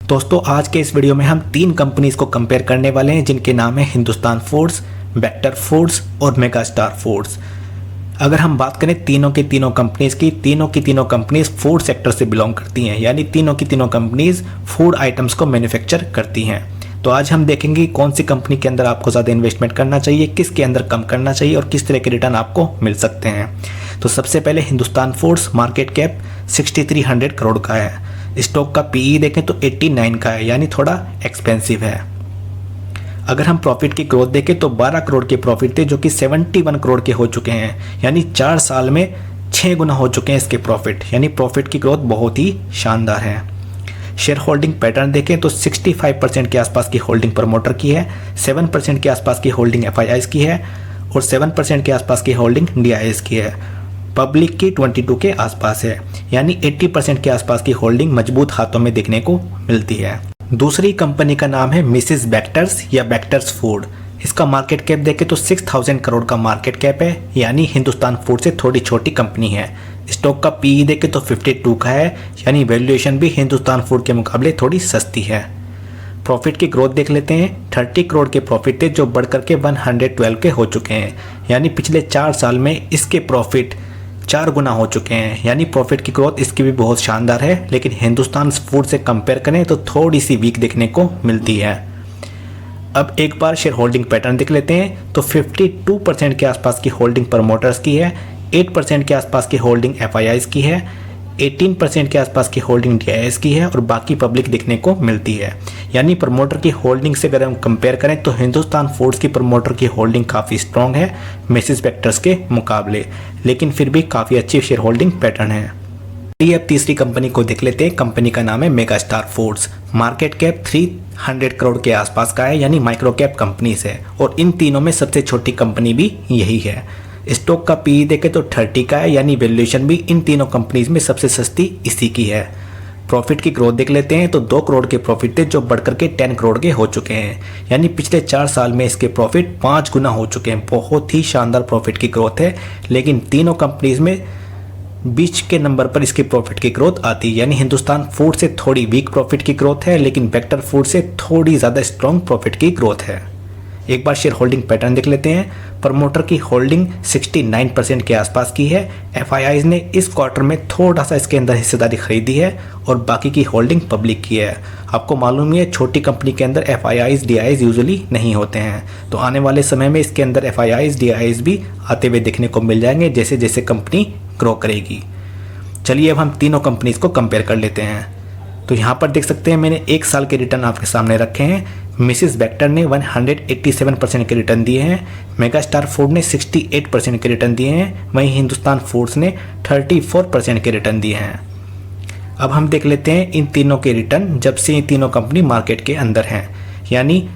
दोस्तों आज के इस वीडियो में हम तीन कंपनीज को कंपेयर करने वाले हैं जिनके नाम है हिंदुस्तान फूड्स, बेक्टर फूड्स और मेगास्टार फूड्स। अगर हम बात करें तीनों की तीनों कंपनीज फूड सेक्टर से बिलोंग करती हैं, यानी तीनों की तीनों कंपनीज फूड आइटम्स को मैन्युफैक्चर करती हैं। तो आज हम देखेंगे कौन सी कंपनी के अंदर आपको ज़्यादा इन्वेस्टमेंट करना चाहिए, किसके अंदर कम करना चाहिए और किस तरह के रिटर्न आपको मिल सकते हैं। तो सबसे पहले Hindustan foods, market cap 6300 crore का है। स्टॉक का पीई देखें तो 89 का है, यानी थोड़ा एक्सपेंसिव है। अगर हम प्रॉफिट की ग्रोथ देखें तो 12 करोड़ के प्रॉफिट थे जो कि 71 करोड़ के हो चुके हैं, यानी 4 साल में 6 गुना हो चुके हैं इसके प्रॉफिट, यानी प्रॉफिट की ग्रोथ बहुत ही शानदार है। शेयर होल्डिंग पैटर्न देखें तो 65% के आसपास की होल्डिंग प्रमोटर की है, 7% के आसपास की होल्डिंग एफआईआईज की है और 7% के आसपास की होल्डिंग डीआईएस की है। पब्लिक की 22 के आसपास है, यानी 80% के आसपास की होल्डिंग मजबूत हाथों में देखने को मिलती है। दूसरी कंपनी का नाम है मिसेस बेक्टर्स या बेक्टर्स फूड। इसका मार्केट कैप देखें तो 6000 करोड़ का मार्केट कैप है, यानी हिंदुस्तान फूड से थोड़ी छोटी कंपनी है। स्टॉक का पीई देखें तो 52 का है, यानी वैल्यूएशन भी हिंदुस्तान फूड के मुकाबले थोड़ी सस्ती है। प्रॉफिट की ग्रोथ देख लेते हैं। 30 करोड़ के प्रॉफिट थे जो बढ़कर के 112 के हो चुके हैं, यानी पिछले 4 साल में इसके प्रॉफिट 4 गुना हो चुके हैं, यानी प्रॉफिट की ग्रोथ इसकी भी बहुत शानदार है। लेकिन हिंदुस्तान फूड से कंपेयर करें तो थोड़ी सी वीक देखने को मिलती है। अब एक बार शेयर होल्डिंग पैटर्न देख लेते हैं तो 52% के आसपास की होल्डिंग प्रमोटर्स की है, 8% के आसपास की होल्डिंग एफआईआईज की है, 18% के आसपास की होल्डिंग डीआईएस की है और बाकी पब्लिक दिखने को मिलती है। यानी प्रमोटर की होल्डिंग से अगर हम कंपेयर करें तो हिंदुस्तान फूड्स की प्रमोटर की होल्डिंग काफ़ी स्ट्रॉन्ग है मिसेस बेक्टर्स के मुकाबले, लेकिन फिर भी काफ़ी अच्छी शेयर होल्डिंग पैटर्न है। अब तीसरी कंपनी को देख लेते हैं। कंपनी का नाम है megastar foods. Market cap 300 crore के आसपास का है, यानी माइक्रो कैप कंपनीज है और इन तीनों में सबसे छोटी कंपनी भी यही है। स्टॉक का पीई देखें तो 30 का है, यानी वैल्यूएशन भी इन तीनों कंपनीज में सबसे सस्ती इसी की है। प्रॉफिट की ग्रोथ देख लेते हैं तो 2 करोड़ के प्रॉफिट थे जो बढ़कर के 10 करोड़ के हो चुके हैं, यानी पिछले 4 साल में इसके प्रॉफिट 5 गुना हो चुके हैं। बहुत ही शानदार प्रॉफिट की ग्रोथ है, लेकिन तीनों कंपनीज में बीच के नंबर पर इसकी प्रॉफिट की ग्रोथ आती है, यानी हिंदुस्तान फूड से थोड़ी वीक प्रॉफिट की ग्रोथ है, लेकिन बेक्टर फूड से थोड़ी ज़्यादा स्ट्रॉन्ग प्रॉफिट की ग्रोथ है। एक बार शेयर होल्डिंग पैटर्न देख लेते हैं। प्रमोटर की होल्डिंग 69% के आसपास की है। एफआईआईज ने इस क्वार्टर में थोड़ा सा इसके अंदर हिस्सेदारी खरीदी है और बाकी की होल्डिंग पब्लिक की है। आपको मालूम ही है छोटी कंपनी के अंदर एफआईआईज डीआईएस यूजुअली नहीं होते हैं, तो आने वाले समय में इसके अंदर एफआईआईज डीआईएस भी आते हुए देखने को मिल जाएंगे जैसे जैसे कंपनी ग्रो करेगी। चलिए अब हम तीनों कंपनीज को कंपेयर कर लेते हैं। तो यहाँ पर देख सकते हैं मैंने 1 साल के रिटर्न आपके सामने रखे हैं। मिसेस बेक्टर ने 187% के रिटर्न दिए हैं, मेगास्टार फूड ने 68% के रिटर्न दिए हैं, वहीं हिंदुस्तान फूड्स ने 34% के रिटर्न दिए हैं। अब हम देख लेते हैं इन तीनों के रिटर्न जब से ये तीनों कंपनी मार्केट के अंदर हैं। यानी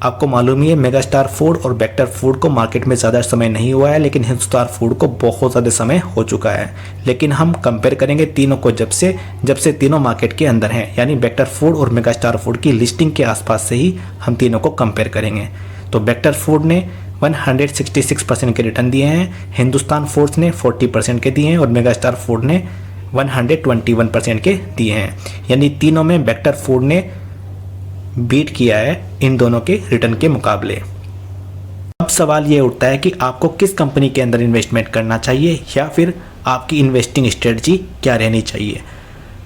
आपको मालूम ही है मेगास्टार फूड और बेक्टर फूड को मार्केट में ज़्यादा समय नहीं हुआ है, लेकिन हिंदुस्तान फूड को बहुत ज़्यादा समय हो चुका है। लेकिन हम कंपेयर करेंगे तीनों को जब से तीनों मार्केट के अंदर हैं, यानी बेक्टर फूड और मेगास्टार फूड की लिस्टिंग के आसपास से ही हम तीनों को कंपेयर करेंगे। तो बेक्टर फूड ने 166% के रिटर्न दिए हैं, हिंदुस्तान फूड्स ने 40% के दिए हैं और मेगास्टार फूड ने 121% के दिए हैं। यानी तीनों में बेक्टर फूड ने बीट किया है इन दोनों के रिटर्न के मुकाबले। अब सवाल ये उठता है कि आपको किस कंपनी के अंदर इन्वेस्टमेंट करना चाहिए या फिर आपकी इन्वेस्टिंग स्ट्रेटजी क्या रहनी चाहिए।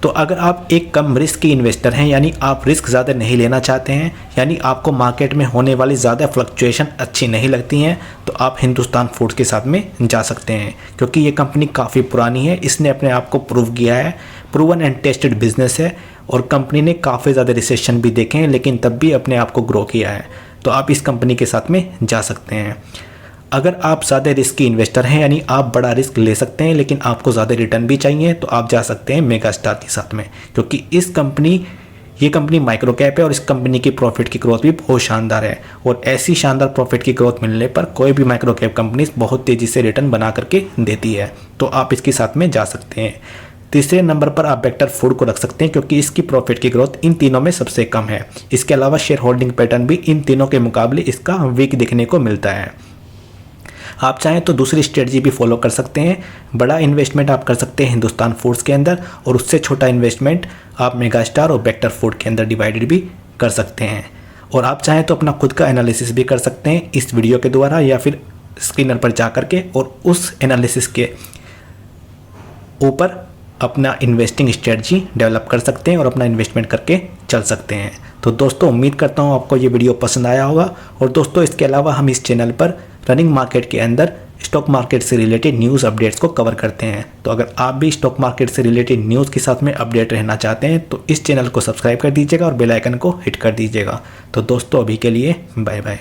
तो अगर आप एक कम रिस्क की इन्वेस्टर हैं, यानी आप रिस्क ज़्यादा नहीं लेना चाहते हैं, यानी आपको मार्केट में होने वाली ज़्यादा फ्लक्चुएशन अच्छी नहीं लगती हैं, तो आप हिंदुस्तान फूड्स के साथ में जा सकते हैं, क्योंकि ये कंपनी काफ़ी पुरानी है, इसने अपने आप को प्रूव किया है, प्रूवन एंड टेस्टेड बिजनेस है और कंपनी ने काफ़ी ज़्यादा रिसेशन भी देखे हैं लेकिन तब भी अपने आप को ग्रो किया है। तो आप इस कंपनी के साथ में जा सकते हैं। अगर आप ज़्यादा रिस्क की इन्वेस्टर हैं, यानी आप बड़ा रिस्क ले सकते हैं लेकिन आपको ज़्यादा रिटर्न भी चाहिए, तो आप जा सकते हैं मेगास्टार के साथ में, क्योंकि ये कंपनी माइक्रो कैप है और इस कंपनी की प्रॉफिट की ग्रोथ भी बहुत शानदार है और ऐसी शानदार प्रॉफिट की ग्रोथ मिलने पर कोई भी माइक्रो कैप कंपनी बहुत तेज़ी से रिटर्न बना करके देती है, तो आप इसके साथ में जा सकते हैं। तीसरे नंबर पर आप बेक्टर फूड को रख सकते हैं क्योंकि इसकी प्रॉफिट की ग्रोथ इन तीनों में सबसे कम है। इसके अलावा शेयर होल्डिंग पैटर्न भी इन तीनों के मुकाबले इसका वीक दिखने को मिलता है। आप चाहें तो दूसरी स्ट्रेटजी भी फॉलो कर सकते हैं। बड़ा इन्वेस्टमेंट आप कर सकते हैं हिंदुस्तान फूड्स के अंदर, और उससे छोटा इन्वेस्टमेंट आप मेगा स्टार और वेक्टर फूड के अंदर डिवाइडेड भी कर सकते हैं। और आप चाहें तो अपना खुद का एनालिसिस भी कर सकते हैं इस वीडियो के द्वारा, या फिर स्क्रीनर पर जा करके और उस एनालिसिस के ऊपर अपना इन्वेस्टिंग स्ट्रेटजी डेवलप कर सकते हैं और अपना इन्वेस्टमेंट करके चल सकते हैं। तो दोस्तों उम्मीद करता हूँ आपको ये वीडियो पसंद आया होगा। और दोस्तों इसके अलावा हम इस चैनल पर रनिंग मार्केट के अंदर स्टॉक मार्केट से रिलेटेड न्यूज़ अपडेट्स को कवर करते हैं। तो अगर आप भी स्टॉक मार्केट से रिलेटेड न्यूज़ के साथ में अपडेट रहना चाहते हैं तो इस चैनल को सब्सक्राइब कर दीजिएगा और बेल आइकन को हिट कर दीजिएगा। तो दोस्तों अभी के लिए बाय बाय।